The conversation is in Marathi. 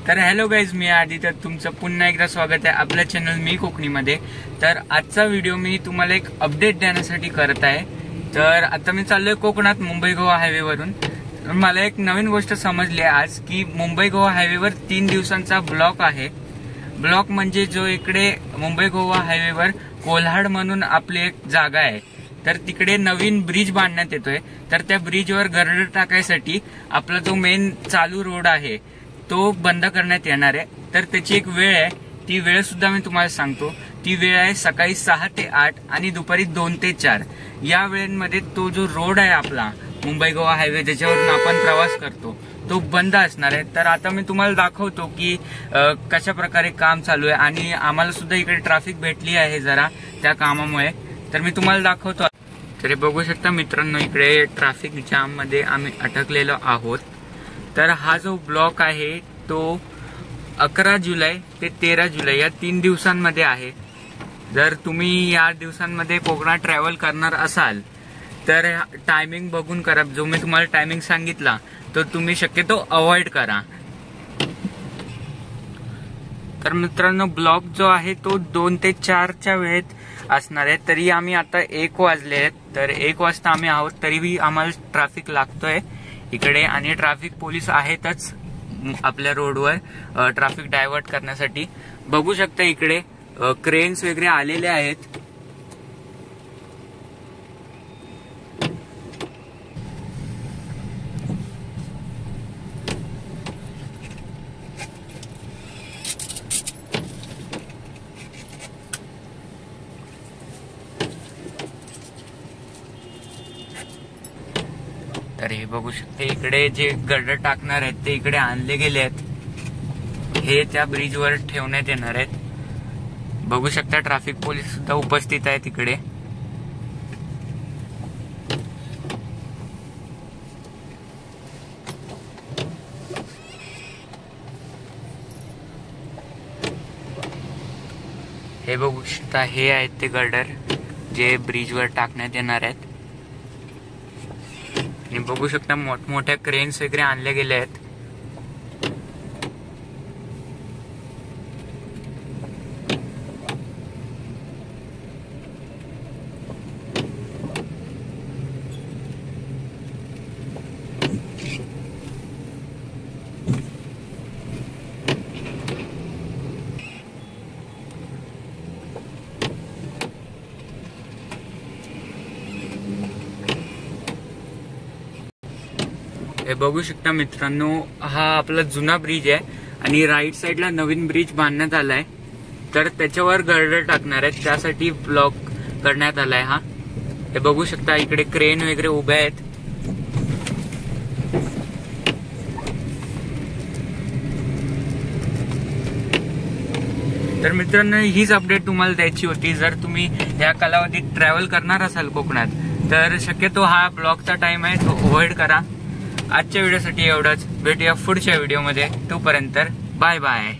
तर हॅलो गाईज, मी आदित्य, तुमचं पुन्हा एकदा स्वागत आहे आपल्या चॅनल मी कोकणीमध्ये। तर आजचा व्हिडिओ मी तुम्हाला एक अपडेट देण्यासाठी करत आहे। तर आता मी चाललोय कोकणात मुंबई गोवा हायवे वरून। मला एक नवीन गोष्ट समजली आज की मुंबई गोवा हायवेवर 3 दिवसांचा ब्लॉक आहे। ब्लॉक म्हणजे जो इकडे मुंबई गोवा हायवेवर कोल्हाड म्हणून आपली एक जागा आहे, तर तिकडे नवीन ब्रिज बांधण्यात येतोय। तर त्या ब्रिजवर गर्डर टाकायसाठी आपला जो मेन चालू रोड आहे तो बंद करण्यात येणार आहे। तर त्याची एक वेळ आहे, ती वेळ सुद्धा मी तुम्हाला सांगतो। ती वेळ आहे सकाळी 6 ते 8 आणि दुपारी 2 ते 4 या वेळेमध्ये तो जो रोड आहे आपला मुंबई गोवा हायवे ज्याच्यावरून आपण प्रवास करतो तो बंद असणार आहे। तर आता मी तुम्हाला दाखवतो की कशा प्रकारे काम चालू आहे आणि आम्हाला सुद्धा इकडे ट्रॅफिक भेटली आहे जरा त्या कामामुळे। तर मी तुम्हाला दाखवतो। तर बघू शकता मित्रांनो, इकडे ट्रॅफिक जाम मध्ये आम्ही अटकलेलो आहोत। तर हा जो ब्लॉक आहे तो 11 जुलै ते 13 जुलै या 3 दिवसांमध्ये आहे। जर तुम्ही या दिवसांमध्ये कोकणात ट्रॅव्हल करणार असाल तर टायमिंग बघून करा। जो मी तुम्हाला टायमिंग सांगितला तो तुम्ही शक्यतो अवॉइड करा। तर मित्रांनो, ब्लॉक जो आहे तो 2 ते 4 च्या वेळेत असणार आहे। तरी आम्ही आता 1 वाजले आहेत, तर 1 वाजता आम्ही आहोत, तरीही आम्हाला ट्रॅफिक लागतोय इकडे आणि ट्रॅफिक पोलीस आहेतच आपल्या रोडवर ट्रॅफिक डायव्हर्ट करण्यासाठी। बघू शकता इकडे क्रेन्स वगैरे आलेले आहेत। तर हे बघू शकता इकडे जे गर्डर टाकणार आहेत ते इकडे आणले गेले आहेत, हे त्या ब्रिजवर ठेवण्यात येणार आहेत। बघू शकता ट्रॅफिक पोलीस सुद्धा उपस्थित आहेत इकडे। हे बघू शकता हे आहेत ते गर्डर जे ब्रिजवर टाकण्यात येणार आहेत आणि बघू शकता मोठमोठ्या क्रेन्स वगैरे आणले गेले आहेत। हे बघू शकता मित्रांनो, हा आपला जुना ब्रिज आहे आणि राईट साइडला नवीन ब्रिज बांधण्यात आलाय। तर त्याच्यावर गर्डर टाकणार आहेत, त्यासाठी ब्लॉक करण्यात आलाय हा। हे बघू शकता इकडे क्रेन वगैरे उभ्या आहेत। तर मित्रांनो, हीच अपडेट तुम्हाला द्यायची होती। जर तुम्ही या कालावधीत ट्रॅव्हल करणार असाल कोकणात तर शक्यतो हा ब्लॉकचा टाइम आहे तो अवॉइड करा। आजच्या व्हिडिओसाठी एवढंच, भेटूया पुढच्या व्हिडिओमध्ये। तोपर्यंत बाय बाय।